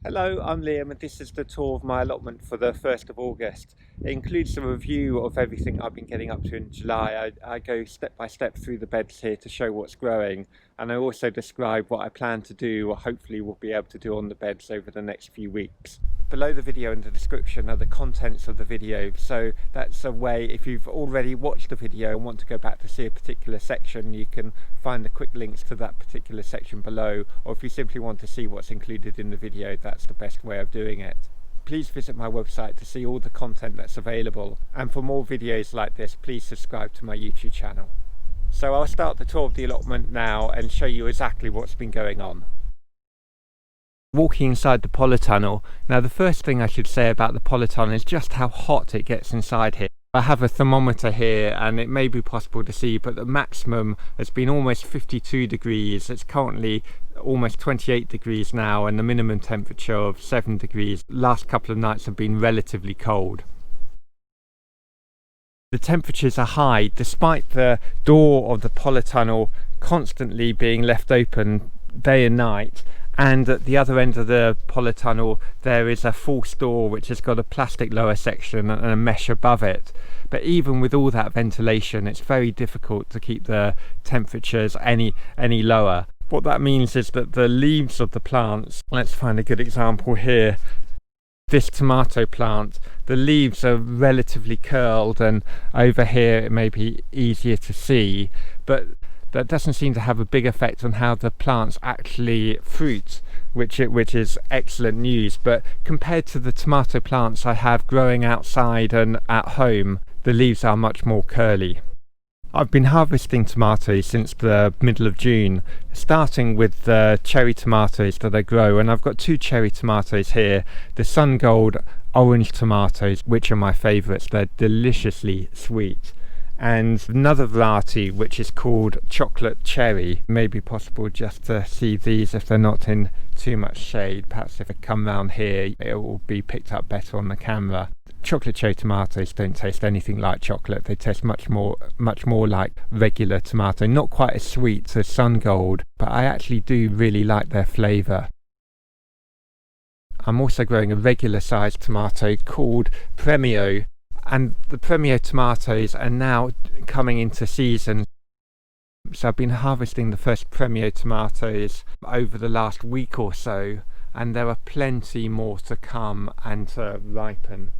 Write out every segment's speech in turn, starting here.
Hello, I'm Liam and this is the tour of my allotment for the 1st of August. It includes a review of everything I've been getting up to in July. I go step by step through the beds here to show what's growing, and I also describe what I plan to do, or hopefully will be able to do on the beds over the next few weeks. Below the video in the description are the contents of the video, so that's a way, if you've already watched the video and want to go back to see a particular section, you can find the quick links to that particular section below, or if you simply want to see what's included in the video, that's the best way of doing it. Please visit my website to see all the content that's available, and for more videos like this, please subscribe to my YouTube channel. So I'll start the tour of the allotment now and show you exactly what's been going on. Walking inside the Polytunnel. Now the first thing I should say about the Polytunnel is just how hot it gets inside here. I have a thermometer here and it may be possible to see, but the maximum has been almost 52 degrees. It's currently almost 28 degrees now, and the minimum temperature of 7 degrees. Last couple of nights have been relatively cold. The temperatures are high despite the door of the Polytunnel constantly being left open day and night. And at the other end of the Polytunnel there is a false door which has got a plastic lower section and a mesh above it. But even with all that ventilation, it's very difficult to keep the temperatures any lower. What that means is that the leaves of the plants, let's find a good example here. This tomato plant, the leaves are relatively curled, and over here it may be easier to see, but that doesn't seem to have a big effect on how the plants actually fruit, which is excellent news. But compared to the tomato plants I have growing outside and at home, the leaves are much more curly. I've been harvesting tomatoes since the middle of June, starting with the cherry tomatoes that I grow, and I've got two cherry tomatoes here, the Sun Gold orange tomatoes, which are my favourites. They're deliciously sweet. And another variety which is called chocolate cherry. It may be possible just to see these if they're not in too much shade. Perhaps if I come round here it will be picked up better on the camera. Chocolate cherry tomatoes don't taste anything like chocolate. They taste much more like regular tomato. Not quite as sweet as Sun Gold, but I actually do really like their flavour. I'm also growing a regular sized tomato called Premio, and the Premio tomatoes are now coming into season. So I've been harvesting the first Premio tomatoes over the last week or so, and there are plenty more to come and to ripen.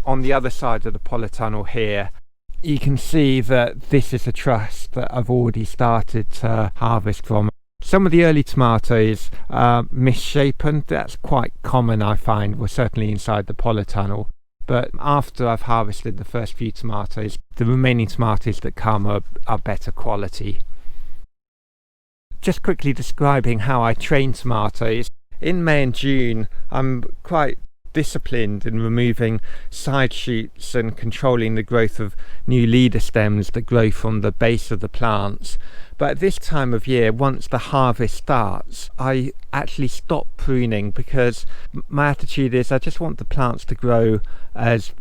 On the other side of the Polytunnel here, you can see that this is a truss that I've already started to harvest from. Some of the early tomatoes are misshapen. That's quite common, I find, well, certainly inside the Polytunnel. But after I've harvested the first few tomatoes, the remaining tomatoes that come are better quality. Just quickly describing how I train tomatoes. In May and June, I'm quite disciplined in removing side shoots and controlling the growth of new leader stems that grow from the base of the plants. But at this time of year, once the harvest starts, I actually stop pruning, because my attitude is I just want the plants to grow as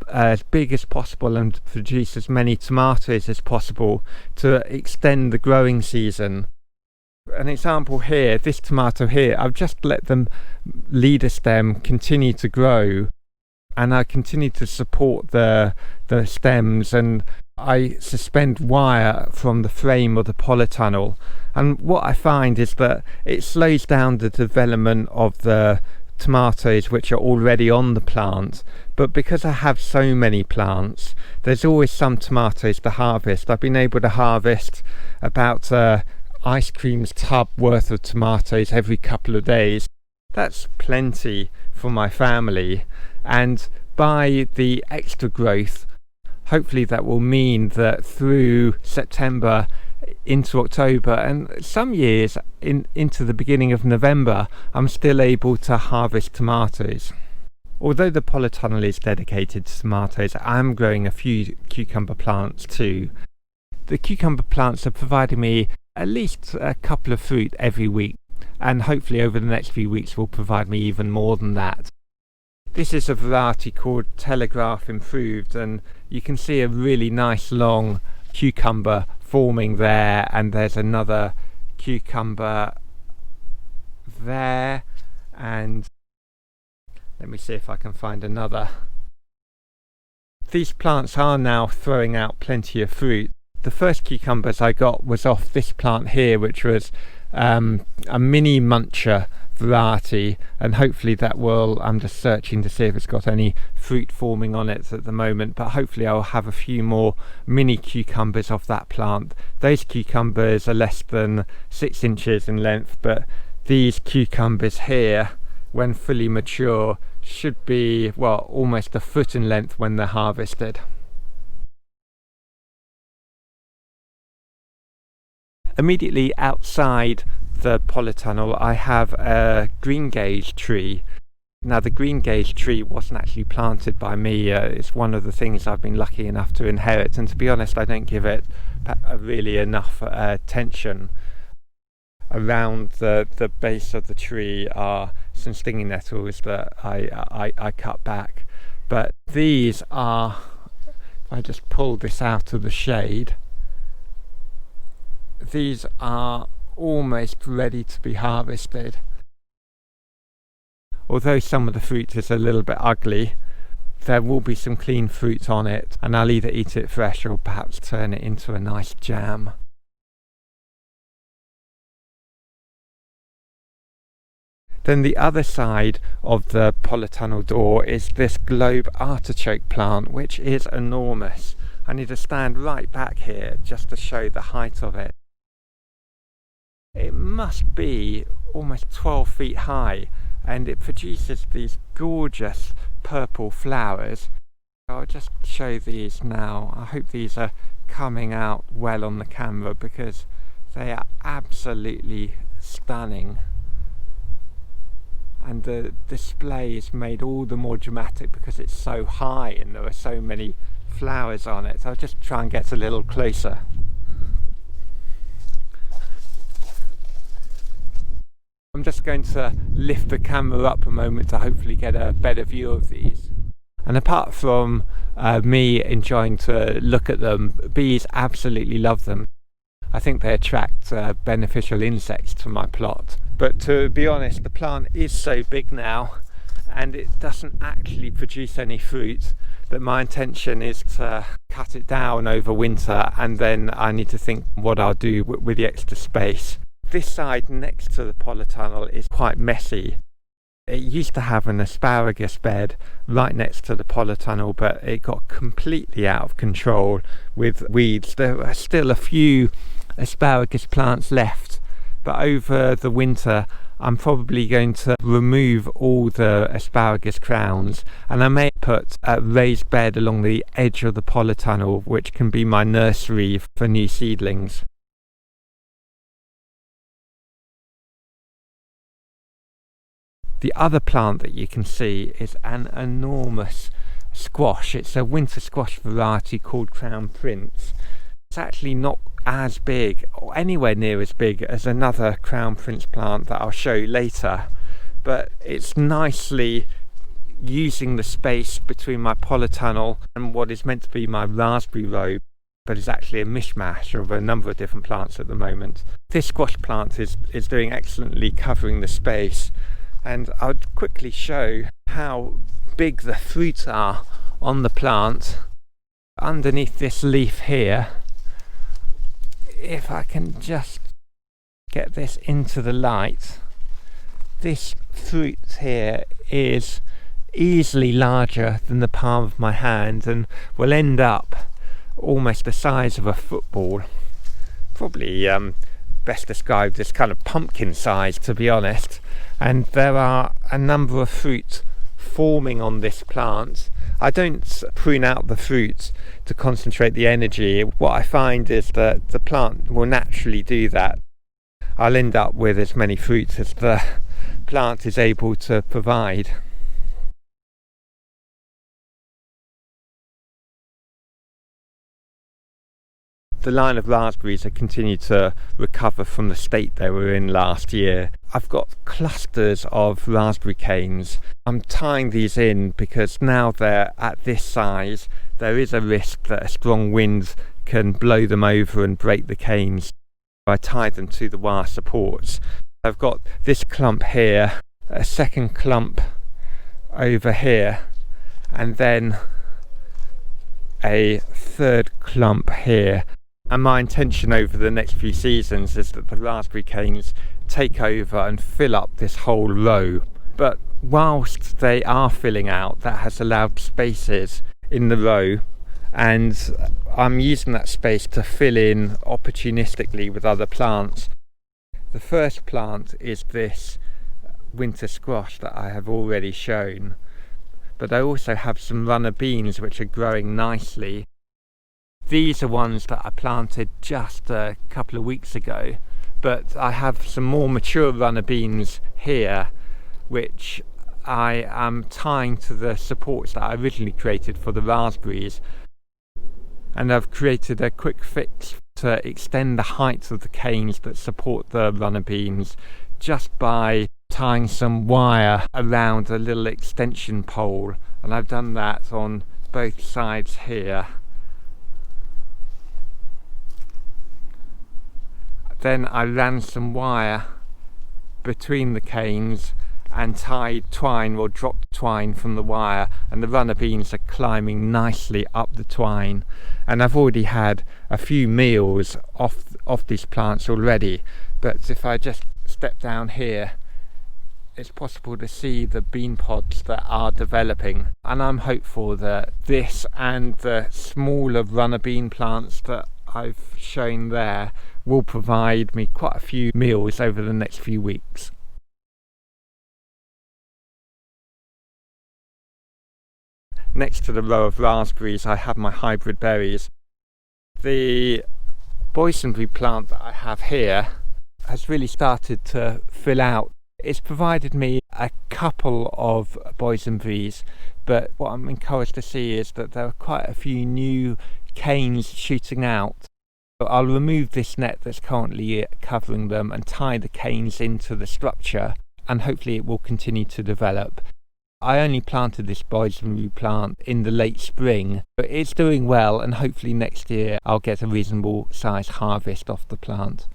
big as possible and produce as many tomatoes as possible to extend the growing season. An example here, this tomato here, I've just let the leader stem continue to grow, and I continue to support the stems, and I suspend wire from the frame of the Polytunnel. And what I find is that it slows down the development of the tomatoes which are already on the plant, but because I have so many plants, there's always some tomatoes to harvest. I've been able to harvest about ice cream's tub worth of tomatoes every couple of days. That's plenty for my family, and by the extra growth, hopefully that will mean that through September into October, and some years into the beginning of November, I'm still able to harvest tomatoes. Although the Polytunnel is dedicated to tomatoes, I'm growing a few cucumber plants too. The cucumber plants are providing me at least a couple of fruit every week, and hopefully over the next few weeks will provide me even more than that. This is a variety called Telegraph Improved, and you can see a really nice long cucumber forming there, and there's another cucumber there, and let me see if I can find another. These plants are now throwing out plenty of fruit. The first cucumbers I got was off this plant here, which was a mini muncher variety, and hopefully that will, I'm just searching to see if it's got any fruit forming on it at the moment, but hopefully I'll have a few more mini cucumbers off that plant. Those cucumbers are less than 6 inches in length, but these cucumbers here, when fully mature, should be, well, almost a foot in length when they're harvested. Immediately outside the polytunnel I have a greengage tree. Now the greengage tree wasn't actually planted by me, it's one of the things I've been lucky enough to inherit, and to be honest I don't give it really enough attention. Around the base of the tree are some stinging nettles that I cut back, but these are, if I just pull this out of the shade, these are almost ready to be harvested. Although some of the fruit is a little bit ugly, there will be some clean fruit on it, and I'll either eat it fresh or perhaps turn it into a nice jam. Then the other side of the polytunnel door is this globe artichoke plant, which is enormous. I need to stand right back here just to show the height of it. It must be almost 12 feet high, and it produces these gorgeous purple flowers. I'll just show these now. I hope these are coming out well on the camera because they are absolutely stunning. And the display is made all the more dramatic because it's so high and there are so many flowers on it. So I'll just try and get a little closer. I'm just going to lift the camera up a moment to hopefully get a better view of these. And apart from me enjoying to look at them, bees absolutely love them. I think they attract beneficial insects to my plot. But to be honest, the plant is so big now and it doesn't actually produce any fruit that my intention is to cut it down over winter, and then I need to think what I'll do with the extra space. This side next to the polytunnel is quite messy. It used to have an asparagus bed right next to the polytunnel, but it got completely out of control with weeds. There are still a few asparagus plants left, but over the winter I'm probably going to remove all the asparagus crowns, and I may put a raised bed along the edge of the polytunnel, which can be my nursery for new seedlings. The other plant that you can see is an enormous squash. It's a winter squash variety called Crown Prince. It's actually not as big or anywhere near as big as another Crown Prince plant that I'll show you later, but it's nicely using the space between my polytunnel and what is meant to be my raspberry row, but is actually a mishmash of a number of different plants at the moment. This squash plant is doing excellently covering the space, and I'll quickly show how big the fruit are on the plant. Underneath this leaf here, if I can just get this into the light, this fruit here is easily larger than the palm of my hand and will end up almost the size of a football. Probably best described as kind of pumpkin size, to be honest. And there are a number of fruit forming on this plant. I don't prune out the fruit to concentrate the energy. What I find is that the plant will naturally do that. I'll end up with as many fruits as the plant is able to provide. The line of raspberries have continued to recover from the state they were in last year. I've got clusters of raspberry canes. I'm tying these in because now they're at this size, there is a risk that a strong wind can blow them over and break the canes. I tie them to the wire supports. I've got this clump here a second clump over here, and then a third clump here. And my intention over the next few seasons is that the raspberry canes take over and fill up this whole row. But whilst they are filling out, that has allowed spaces in the row, and I'm using that space to fill in opportunistically with other plants. The first plant is this winter squash that I have already shown, but I also have some runner beans which are growing nicely. These are ones that I planted just a couple of weeks ago, but I have some more mature runner beans here which I am tying to the supports that I originally created for the raspberries, and I've created a quick fix to extend the height of the canes that support the runner beans just by tying some wire around a little extension pole, and I've done that on both sides here. Then I ran some wire between the canes and tied twine, or dropped twine from the wire, and the runner beans are climbing nicely up the twine. And I've already had a few meals off these plants already, but if I just step down here, it's possible to see the bean pods that are developing, and I'm hopeful that this and the smaller runner bean plants that I've shown there will provide me quite a few meals over the next few weeks. Next to the row of raspberries, I have my hybrid berries. The Boysenberry plant that I have here has really started to fill out. It's provided me a couple of Boysenberries, but what I'm encouraged to see is that there are quite a few new canes shooting out. So I'll remove this net that's currently covering them and tie the canes into the structure, and hopefully it will continue to develop. I only planted this Boysenberry plant in the late spring, but it's doing well, and hopefully next year I'll get a reasonable size harvest off the plant.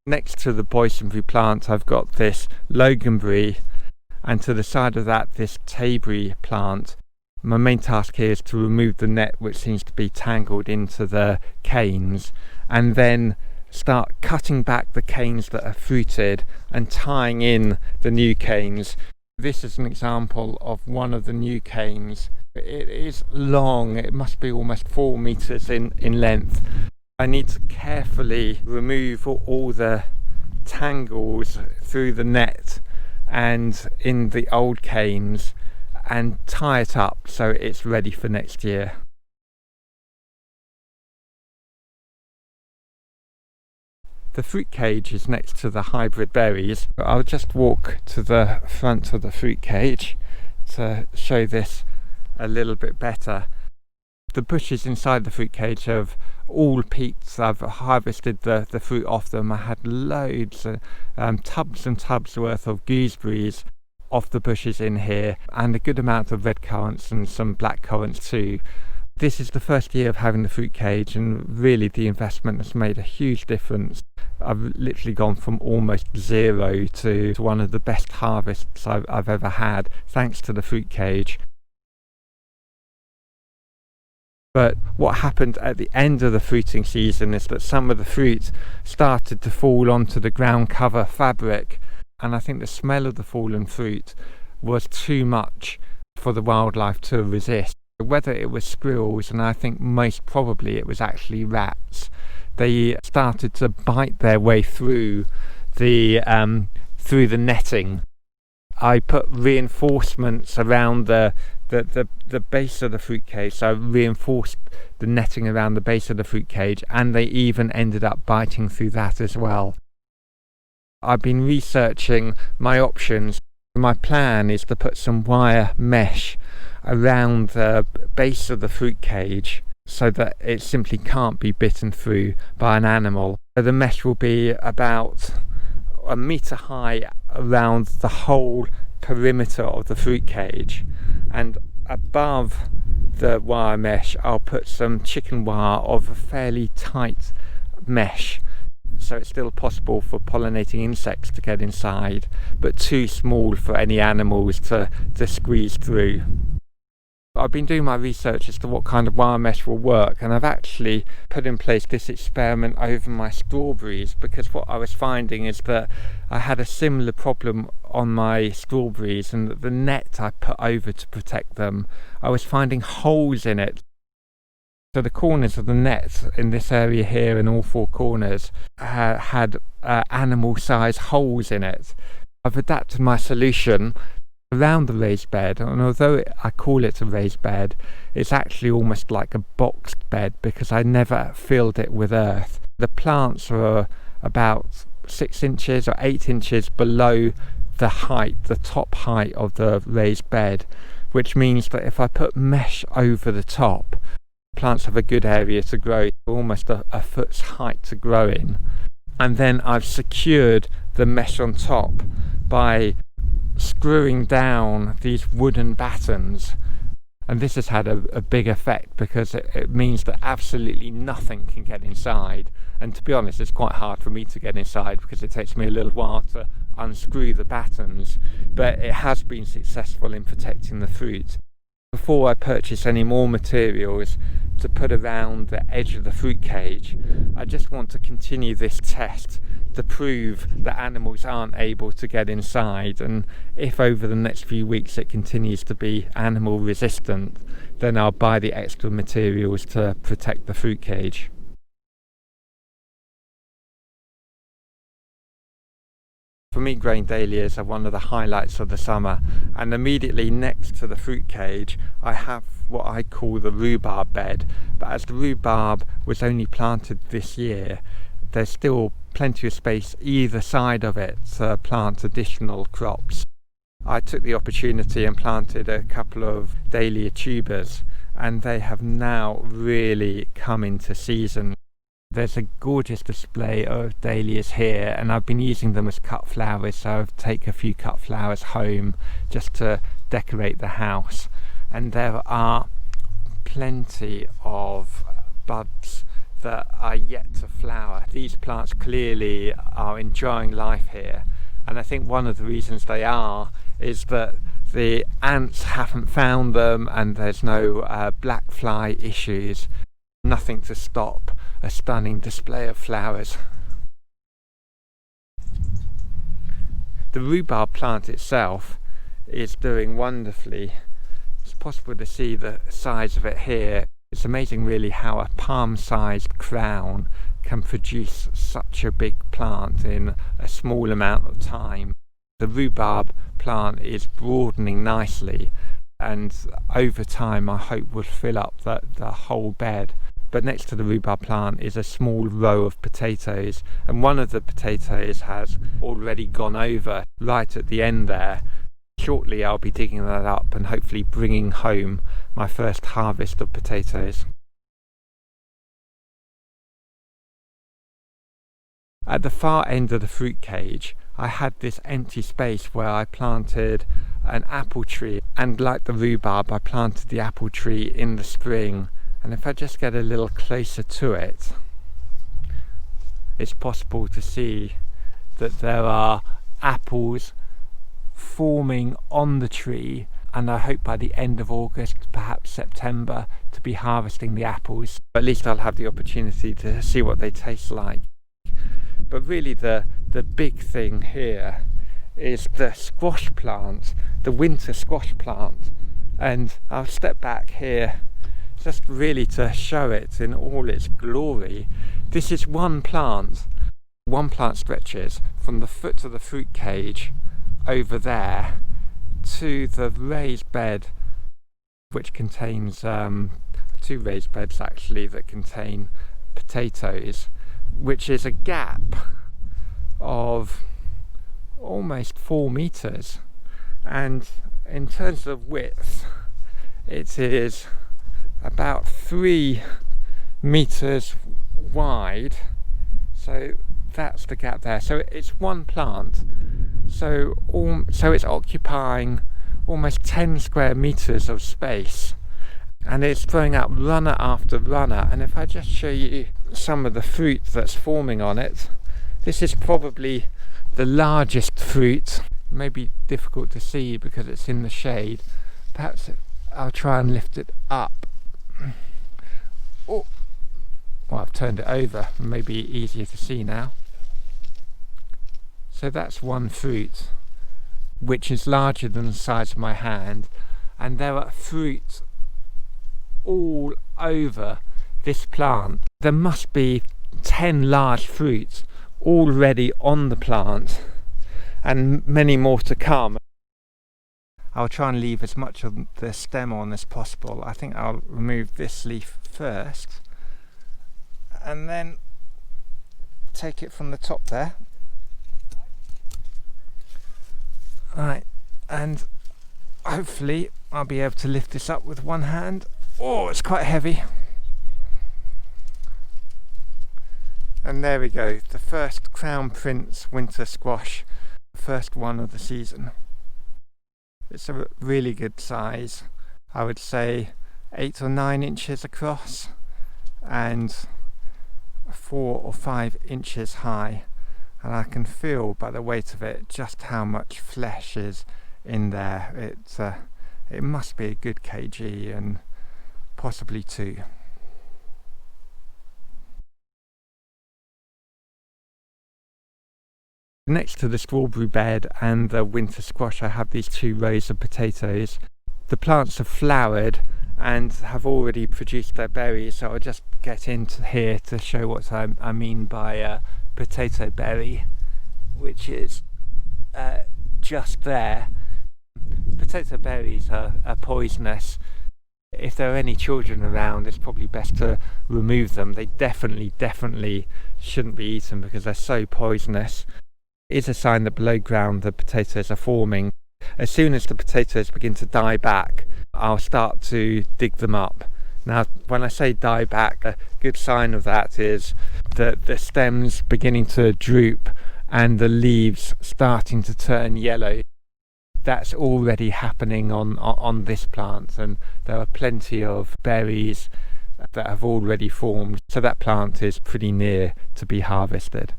Next to the Boysenberry plant I've got this Loganberry, and to the side of that this Tayberry plant. My main task here is to remove the net which seems to be tangled into the canes, and then start cutting back the canes that are fruited and tying in the new canes. This is an example of one of the new canes. It is long, it must be almost 4 meters in length. I need to carefully remove all the tangles through the net and in the old canes and tie it up so it's ready for next year. The fruit cage is next to the hybrid berries. I'll just walk to the front of the fruit cage to show this a little bit better. The bushes inside the fruit cage have all peaked. I've harvested the fruit off them. I had loads, tubs and tubs worth of gooseberries off the bushes in here, and a good amount of red currants and some black currants too. This is the first year of having the fruit cage, and really the investment has made a huge difference. I've literally gone from almost zero to one of the best harvests I've ever had, thanks to the fruit cage. But what happened at the end of the fruiting season is that some of the fruit started to fall onto the ground cover fabric, and I think the smell of the fallen fruit was too much for the wildlife to resist. Whether it was squirrels, and I think most probably it was actually rats, they started to bite their way through the netting. I put reinforcements around the base of the fruit cage, so I reinforced the netting around the base of the fruit cage, and they even ended up biting through that as well. I've been researching my options. My plan is to put some wire mesh around the base of the fruit cage so that it simply can't be bitten through by an animal. So the mesh will be about 1 meter high around the whole perimeter of the fruit cage, and above the wire mesh I'll put some chicken wire of a fairly tight mesh. so it's still possible for pollinating insects to get inside, but too small for any animals to squeeze through. I've been doing my research as to what kind of wire mesh will work, and I've actually put in place this experiment over my strawberries, because what I was finding is that I had a similar problem on my strawberries, and that the net I put over to protect them, I was finding holes in it. So the corners of the net in this area here and all four corners had animal size holes in it. I've adapted my solution around the raised bed, and although I call it a raised bed, it's actually almost like a boxed bed because I never filled it with earth. The plants are about 6 inches or 8 inches below the top height of the raised bed, which means that if I put mesh over the top, plants have a good area to grow, almost a foot's height to grow in. And then I've secured the mesh on top by screwing down these wooden battens, and this has had a big effect because it means that absolutely nothing can get inside. And to be honest, it's quite hard for me to get inside because it takes me a little while to unscrew the battens, but it has been successful in protecting the fruit. Before I purchase any more materials to put around the edge of the fruit cage, I just want to continue this test to prove that animals aren't able to get inside, and if over the next few weeks it continues to be animal resistant, then I'll buy the extra materials to protect the fruit cage. For me, growing dahlias are one of the highlights of the summer, and immediately next to the fruit cage I have what I call the rhubarb bed, but as the rhubarb was only planted this year, there's still plenty of space either side of it to plant additional crops. I took the opportunity and planted a couple of dahlia tubers, and they have now really come into season. There's a gorgeous display of dahlias here, and I've been using them as cut flowers, so I've taken a few cut flowers home just to decorate the house. And there are plenty of buds that are yet to flower. These plants clearly are enjoying life here, and I think one of the reasons they are is that the ants haven't found them and there's no black fly issues. Nothing to stop a stunning display of flowers. The rhubarb plant itself is doing wonderfully. It's possible to see the size of it here. It's amazing really how a palm-sized crown can produce such a big plant in a small amount of time. The rhubarb plant is broadening nicely, and over time I hope will fill up the whole bed. But next to the rhubarb plant is a small row of potatoes, and one of the potatoes has already gone over right at the end there. Shortly I'll be digging that up and hopefully bringing home my first harvest of potatoes. At the far end of the fruit cage I had this empty space where I planted an apple tree, and like the rhubarb I planted the apple tree in the spring, and if I just get a little closer to it, it's possible to see that there are apples forming on the tree, and I hope by the end of August, perhaps September, to be harvesting the apples. At least I'll have the opportunity to see what they taste like. But really the big thing here is the squash plant, the winter squash plant, and I'll step back here just really to show it in all its glory. This is one plant. One plant stretches from the foot of the fruit cage over there to the raised bed, which contains two raised beds actually that contain potatoes, which is a gap of almost 4 meters, and in terms of width it is about 3 meters wide, so that's the gap there. So it's one plant, so it's occupying almost 10 square meters of space, and it's throwing out runner after runner. And if I just show you some of the fruit that's forming on it, This is probably the largest fruit. It may be difficult to see because it's in the shade. Perhaps I'll try and lift it up. Oh, well, I've turned it over. Maybe easier to see now. So that's one fruit, which is larger than the size of my hand, and there are fruit all over this plant. There must be 10 large fruits already on the plant, and many more to come. I'll try and leave as much of the stem on as possible. I think I'll remove this leaf first, and then take it from the top there. Right, and hopefully I'll be able to lift this up with one hand. Oh, it's quite heavy. And there we go, the first Crown Prince winter squash, the first one of the season. It's a really good size. I would say 8 or 9 inches across and 4 or 5 inches high. And I can feel by the weight of it just how much flesh is in there. It must be a good kg, and possibly 2. Next to the strawberry bed and the winter squash, I have these 2 rows of potatoes. The plants have flowered and have already produced their berries, so I'll just get into here to show what I mean by potato berry, which is just there. Potato berries are poisonous. If there are any children around, it's probably best to remove them. They definitely shouldn't be eaten because they're so poisonous. It is a sign that below ground the potatoes are forming. As soon as the potatoes begin to die back, I'll start to dig them up. Now, when I say die back, a good sign of that is that the stems beginning to droop and the leaves starting to turn yellow. That's already happening on this plant, and there are plenty of berries that have already formed, so that plant is pretty near to be harvested.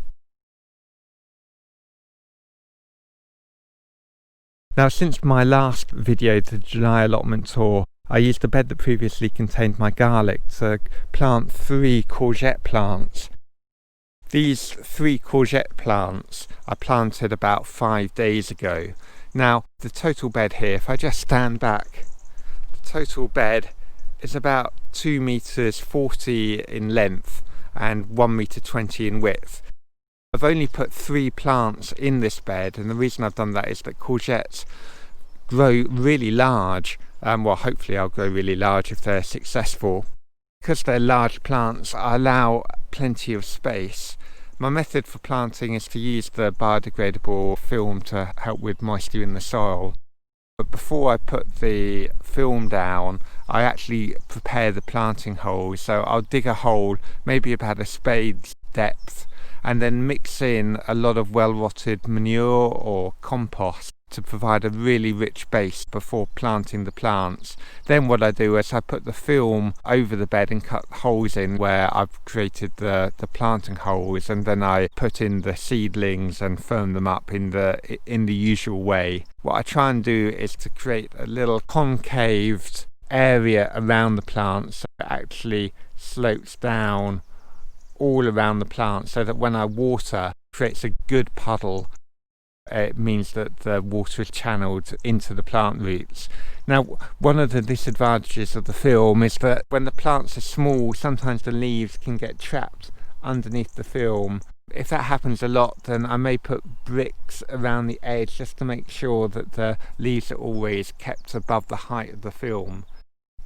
Now, since my last video, the July allotment tour, I used a bed that previously contained my garlic to plant 3 courgette plants. These 3 courgette plants I planted about 5 days ago. Now, the total bed here, if I just stand back, the total bed is about 2 meters 40 in length and 1 meter 20 in width. I've only put 3 plants in this bed, and the reason I've done that is that courgettes grow really large. Well, hopefully I'll grow really large if they're successful. Because they're large plants, I allow plenty of space. My method for planting is to use the biodegradable film to help with moisture in the soil. But before I put the film down, I actually prepare the planting hole. So I'll dig a hole, maybe about a spade's depth, and then mix in a lot of well-rotted manure or compost to provide a really rich base before planting the plants. Then what I do is I put the film over the bed and cut holes in where I've created the planting holes, and then I put in the seedlings and firm them up in the usual way. What I try and do is to create a little concaved area around the plants, so it actually slopes down all around the plant, so that when I water, it creates a good puddle. It means that the water is channeled into the plant roots. Now, one of the disadvantages of the film is that when the plants are small, sometimes the leaves can get trapped underneath the film. If that happens a lot, then I may put bricks around the edge just to make sure that the leaves are always kept above the height of the film.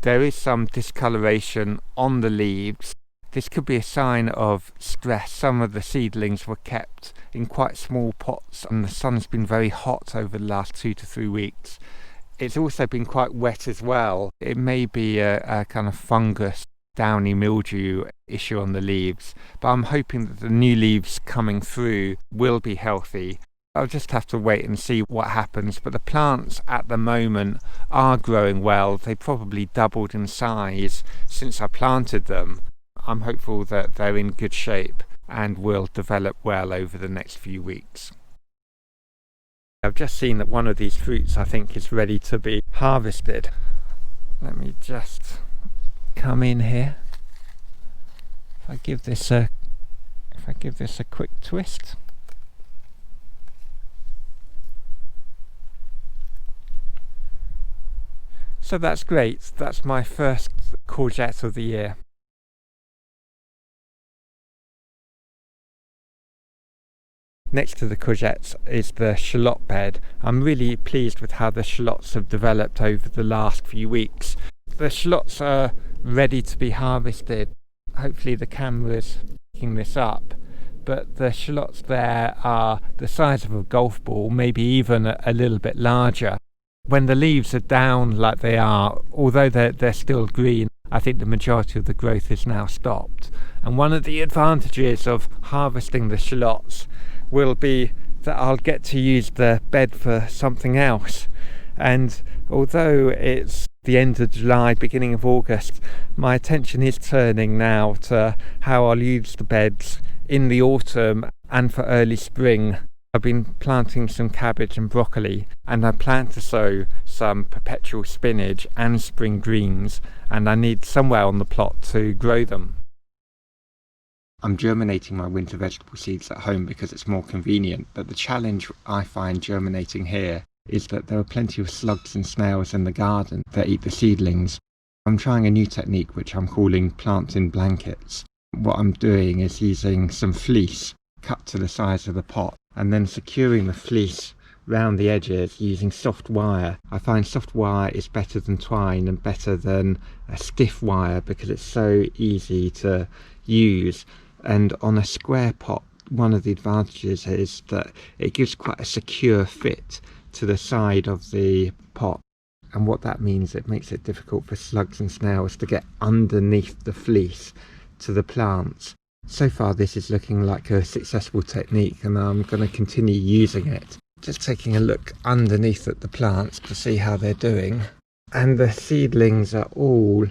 There is some discoloration on the leaves. This could be a sign of stress. Some of the seedlings were kept in quite small pots, and the sun's been very hot over the last 2 to 3 weeks. It's also been quite wet as well. It may be a kind of fungus, downy mildew issue on the leaves, but I'm hoping that the new leaves coming through will be healthy. I'll just have to wait and see what happens, but the plants at the moment are growing well. They probably doubled in size since I planted them. I'm hopeful that they're in good shape and will develop well over the next few weeks. I've just seen that one of these fruits I think is ready to be harvested. Let me just come in here. If I give this a quick twist. So that's great. That's my first courgette of the year. Next to the courgettes is the shallot bed. I'm really pleased with how the shallots have developed over the last few weeks. The shallots are ready to be harvested. Hopefully the camera's picking this up, but the shallots there are the size of a golf ball, maybe even a little bit larger. When the leaves are down like they are, although they're still green, I think the majority of the growth is now stopped. And one of the advantages of harvesting the shallots will be that I'll get to use the bed for something else. And although it's the end of July, beginning of August, my attention is turning now to how I'll use the beds in the autumn and for early spring. I've been planting some cabbage and broccoli, and I plan to sow some perpetual spinach and spring greens, and I need somewhere on the plot to grow them. I'm germinating my winter vegetable seeds at home because it's more convenient, but the challenge I find germinating here is that there are plenty of slugs and snails in the garden that eat the seedlings. I'm trying a new technique which I'm calling plant in blankets. What I'm doing is using some fleece cut to the size of the pot and then securing the fleece round the edges using soft wire. I find soft wire is better than twine and better than a stiff wire because it's so easy to use. And on a square pot, one of the advantages is that it gives quite a secure fit to the side of the pot. And what that means, it makes it difficult for slugs and snails to get underneath the fleece to the plants. So far this is looking like a successful technique, and I'm going to continue using it. Just taking a look underneath at the plants to see how they're doing. And the seedlings are all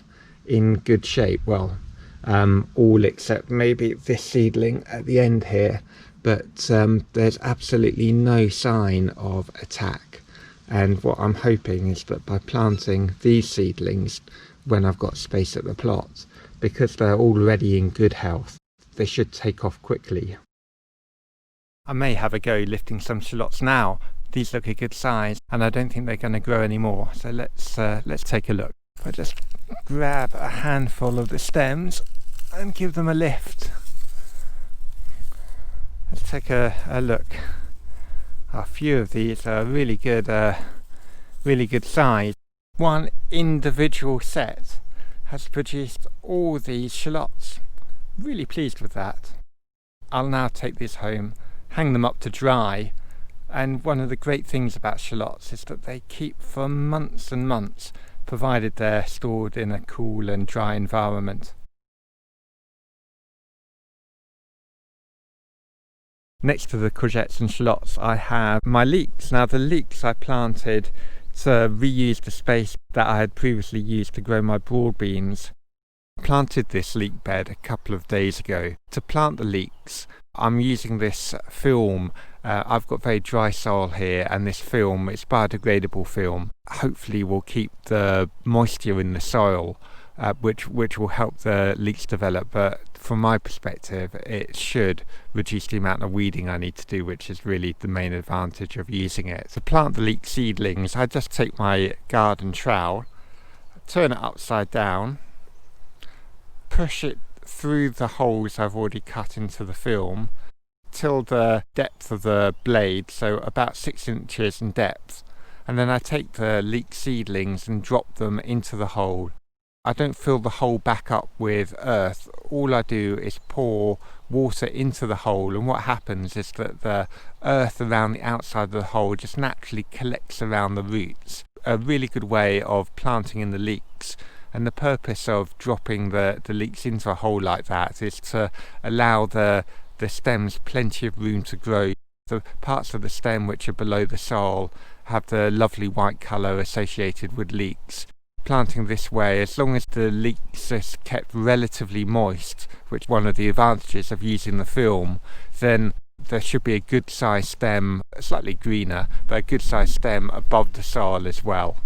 in good shape. Well, all except maybe this seedling at the end here, but there's absolutely no sign of attack. And what I'm hoping is that by planting these seedlings when I've got space at the plot, because they're already in good health, they should take off quickly. I may have a go lifting some shallots now. These look a good size, and I don't think they're going to grow anymore. So let's take a look. If I just grab a handful of the stems and give them a lift. Let's take a look. A few of these are really good size. One individual set has produced all these shallots. Really pleased with that. I'll now take these home, hang them up to dry, and one of the great things about shallots is that they keep for months and months, provided they're stored in a cool and dry environment. Next to the courgettes and shallots I have my leeks. Now the leeks I planted to reuse the space that I had previously used to grow my broad beans. Planted this leek bed a couple of days ago. To plant the leeks, I'm using this film. I've got very dry soil here, and this film, it's biodegradable film, hopefully will keep the moisture in the soil, which will help the leeks develop. But from my perspective, it should reduce the amount of weeding I need to do, which is really the main advantage of using it. To plant the leek seedlings, I just take my garden trowel, turn it upside down, push it through the holes I've already cut into the film till the depth of the blade, so about 6 inches in depth, and then I take the leek seedlings and drop them into the hole. I don't fill the hole back up with earth. All I do is pour water into the hole, and what happens is that the earth around the outside of the hole just naturally collects around the roots. A really good way of planting in the leeks. And the purpose of dropping the leeks into a hole like that is to allow the stems plenty of room to grow. The parts of the stem which are below the soil have the lovely white colour associated with leeks. planting this way, as long as the leeks are kept relatively moist, which is one of the advantages of using the film, then there should be a good sized stem, slightly greener, but a good sized stem above the soil as well.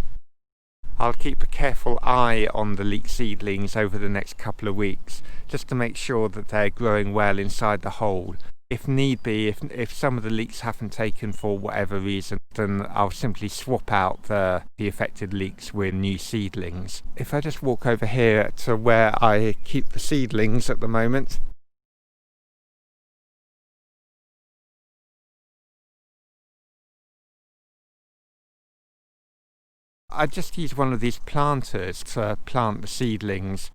I'll keep a careful eye on the leek seedlings over the next couple of weeks, just to make sure that they're growing well inside the hole. If need be, if some of the leeks haven't taken for whatever reason, then I'll simply swap out the affected leeks with new seedlings. If I just walk over here to where I keep the seedlings at the moment, I just use one of these planters to plant the seedlings.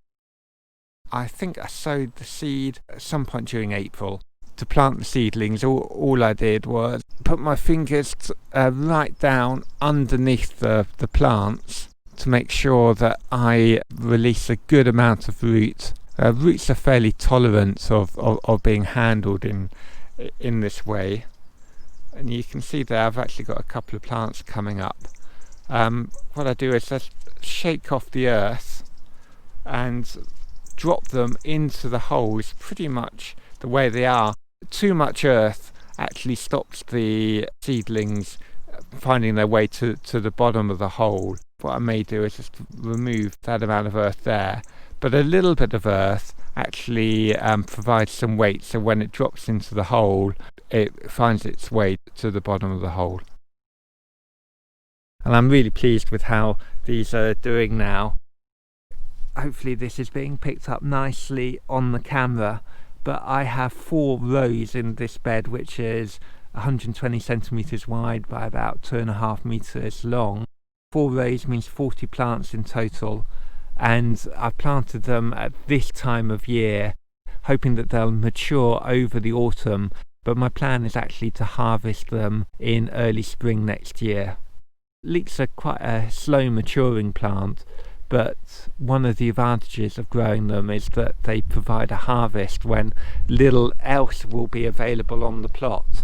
I think I sowed the seed at some point during April. To plant the seedlings, all I did was put my fingers right down underneath the plants to make sure that I release a good amount of root. Roots are fairly tolerant of being handled in this way. And you can see there I've actually got a couple of plants coming up. What I do is just shake off the earth and drop them into the holes pretty much the way they are. Too much earth actually stops the seedlings finding their way to the bottom of the hole. What I may do is just remove that amount of earth there, but a little bit of earth actually provides some weight, so when it drops into the hole it finds its way to the bottom of the hole. And I'm really pleased with how these are doing now. Hopefully this is being picked up nicely on the camera, but I have 4 rows in this bed, which is 120 centimeters wide by about 2.5 meters long. 4 rows means 40 plants in total, and I've planted them at this time of year, hoping that they'll mature over the autumn, but my plan is actually to harvest them in early spring next year. Leeks are quite a slow maturing plant, but one of the advantages of growing them is that they provide a harvest when little else will be available on the plot.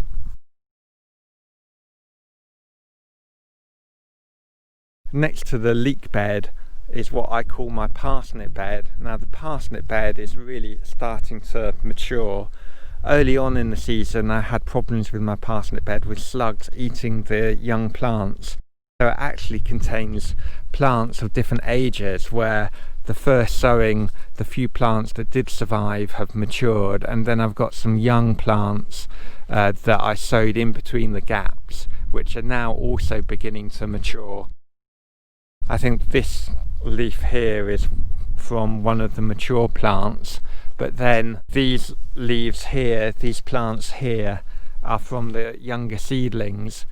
Next to the leek bed is what I call my parsnip bed. Now the parsnip bed is really starting to mature. Early on in the season I had problems with my parsnip bed with slugs eating the young plants. So it actually contains plants of different ages, where the first sowing, the few plants that did survive have matured, and then I've got some young plants that I sowed in between the gaps, which are now also beginning to mature. I think this leaf here is from one of the mature plants, but then these leaves here, these plants here, are from the younger seedlings.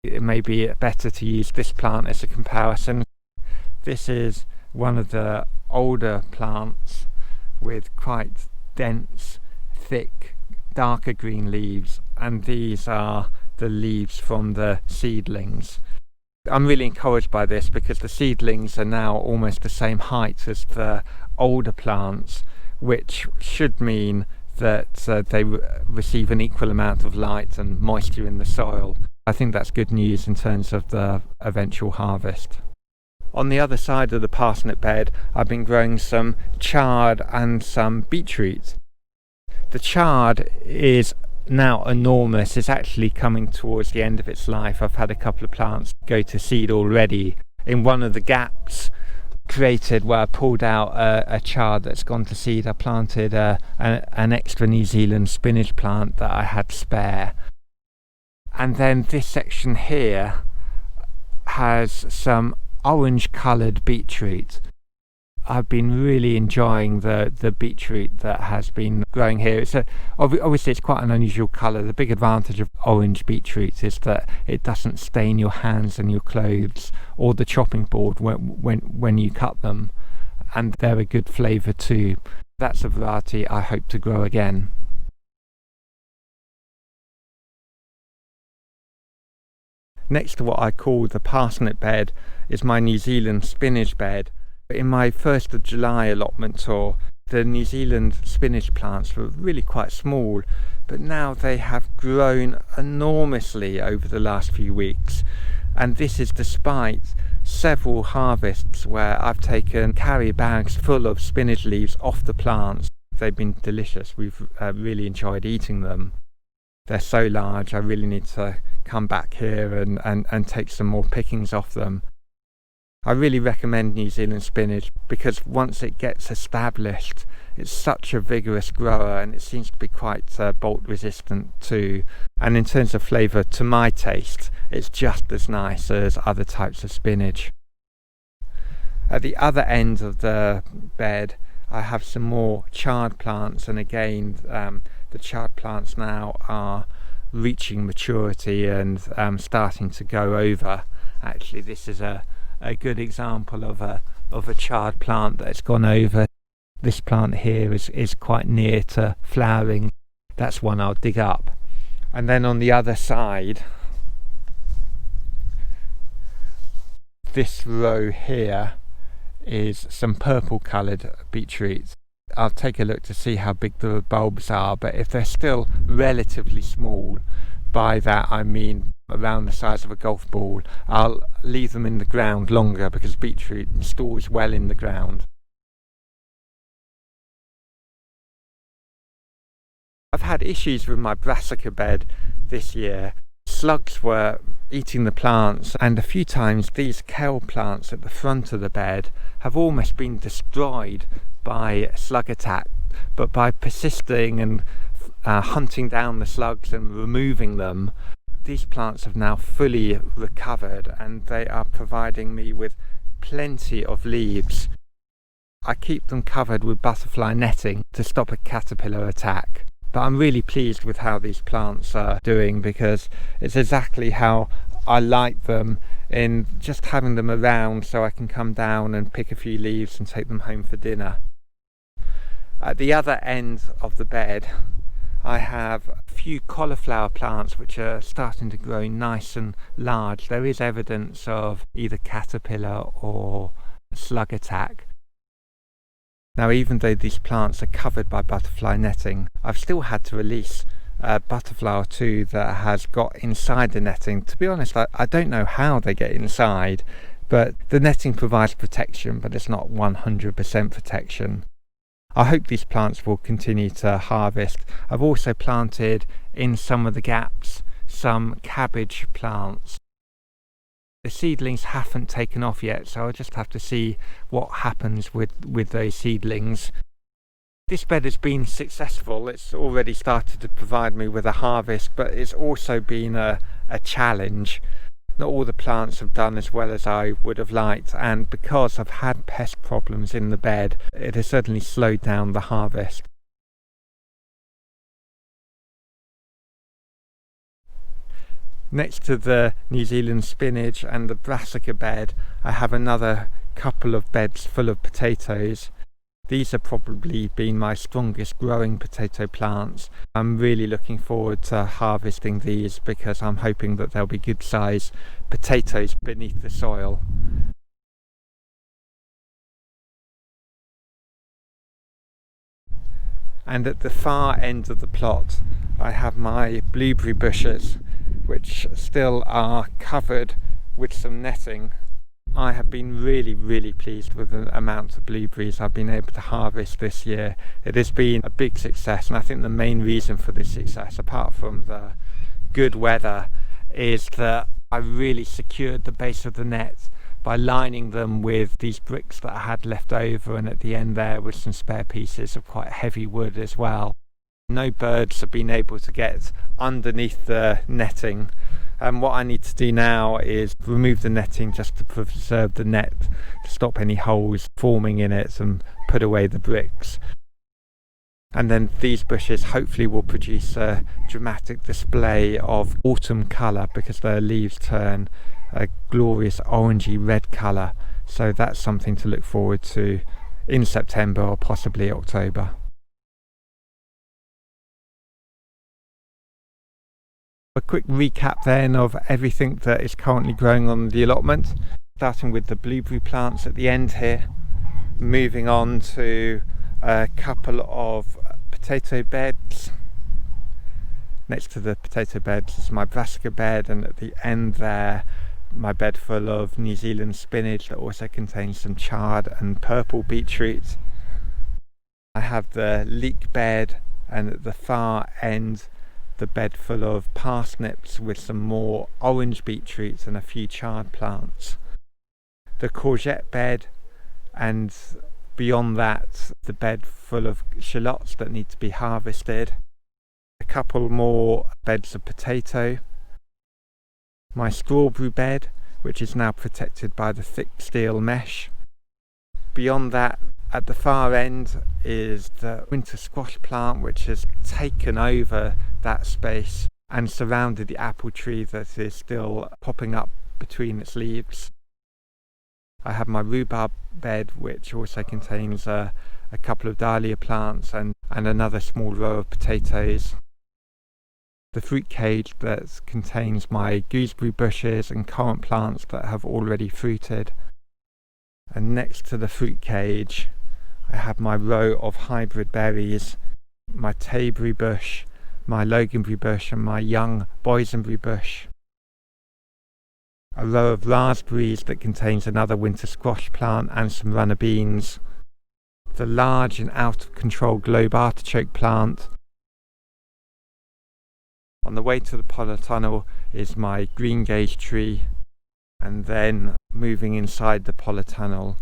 It may be better to use this plant as a comparison. This is one of the older plants with quite dense, thick, darker green leaves, and these are the leaves from the seedlings. I'm really encouraged by this because the seedlings are now almost the same height as the older plants, which should mean that they receive an equal amount of light and moisture in the soil. I think that's good news in terms of the eventual harvest. On the other side of the parsnip bed, I've been growing some chard and some beetroot. The chard is now enormous. It's actually coming towards the end of its life. I've had a couple of plants go to seed already. In one of the gaps created where I pulled out a chard that's gone to seed, I planted an extra New Zealand spinach plant that I had spare. And then this section here has some orange coloured beetroot. I've been really enjoying the beetroot that has been growing here. Obviously it's quite an unusual colour. The big advantage of orange beetroot is that it doesn't stain your hands and your clothes or the chopping board when you cut them, and they're a good flavour too. That's a variety I hope to grow again. Next to what I call the parsnip bed is my New Zealand spinach bed. In my 1st of July allotment tour, the New Zealand spinach plants were really quite small, but now they have grown enormously over the last few weeks, and this is despite several harvests where I've taken carry bags full of spinach leaves off the plants. They've been delicious. We've really enjoyed eating them. They're so large, I really need to come back here and take some more pickings off them. I really recommend New Zealand spinach because once it gets established, it's such a vigorous grower, and it seems to be quite bolt resistant too. And in terms of flavour, to my taste, it's just as nice as other types of spinach. At the other end of the bed, I have some more chard plants, and again, the chard plants now are reaching maturity and starting to go over. Actually, this is a good example of a chard plant that's gone over. This plant here is quite near to flowering. That's one I'll dig up. And then on the other side, this row here is some purple coloured beetroot. I'll take a look to see how big the bulbs are, but if they're still relatively small, by that I mean around the size of a golf ball, I'll leave them in the ground longer because beetroot stores well in the ground. I've had issues with my Brassica bed this year. Slugs were eating the plants, and a few times these kale plants at the front of the bed have almost been destroyed by slug attack, but by persisting and hunting down the slugs and removing them, these plants have now fully recovered and they are providing me with plenty of leaves. I keep them covered with butterfly netting to stop a caterpillar attack. But I'm really pleased with how these plants are doing because it's exactly how I like them, in just having them around so I can come down and pick a few leaves and take them home for dinner. At the other end of the bed, I have a few cauliflower plants which are starting to grow nice and large. There is evidence of either caterpillar or slug attack. Now, even though these plants are covered by butterfly netting, I've still had to release a butterfly or two that has got inside the netting. To be honest, I don't know how they get inside, but the netting provides protection, but it's not 100% protection. I hope these plants will continue to harvest. I've also planted in some of the gaps some cabbage plants. The seedlings haven't taken off yet, so I'll just have to see what happens with those seedlings. This bed has been successful. It's already started to provide me with a harvest, but it's also been a challenge. Not all the plants have done as well as I would have liked, and because I've had pest problems in the bed, it has certainly slowed down the harvest. Next to the New Zealand spinach and the Brassica bed, I have another couple of beds full of potatoes. These have probably been my strongest growing potato plants. I'm really looking forward to harvesting these because I'm hoping that there'll be good size potatoes beneath the soil. And at the far end of the plot, I have my blueberry bushes, which still are covered with some netting. I have been really pleased with the amount of blueberries I've been able to harvest this year. It has been a big success, and I think the main reason for this success, apart from the good weather, is that I really secured the base of the net by lining them with these bricks that I had left over, and at the end there was some spare pieces of quite heavy wood as well. No birds have been able to get underneath the netting, and what I need to do now is remove the netting just to preserve the net, to stop any holes forming in it, and put away the bricks. And then these bushes hopefully will produce a dramatic display of autumn colour because their leaves turn a glorious orangey red colour, so that's something to look forward to in September or possibly October. A quick recap then of everything that is currently growing on the allotment, starting with the blueberry plants at the end here, moving on to a couple of potato beds. Next to the potato beds is my Brassica bed, and at the end there my bed full of New Zealand spinach that also contains some chard and purple beetroot. I have the leek bed, and at the far end the bed full of parsnips with some more orange beetroots and a few chard plants. The courgette bed, and beyond that the bed full of shallots that need to be harvested. A couple more beds of potato. My strawberry bed, which is now protected by the thick steel mesh. Beyond that, at the far end, is the winter squash plant, which has taken over that space and surrounded the apple tree that is still popping up between its leaves. I have my rhubarb bed, which also contains a couple of dahlia plants and another small row of potatoes. The fruit cage that contains my gooseberry bushes and currant plants that have already fruited. And next to the fruit cage I have my row of hybrid berries, my Tayberry bush, my Loganberry bush and my young Boysenberry bush. A row of raspberries that contains another winter squash plant and some runner beans. The large and out of control globe artichoke plant. On the way to the polytunnel is my Greengage tree, and then moving inside the polytunnel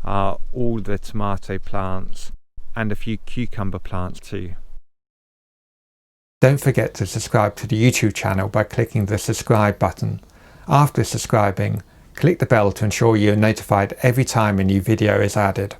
are all the tomato plants and a few cucumber plants too. Don't forget to subscribe to the YouTube channel by clicking the subscribe button. After subscribing, click the bell to ensure you are notified every time a new video is added.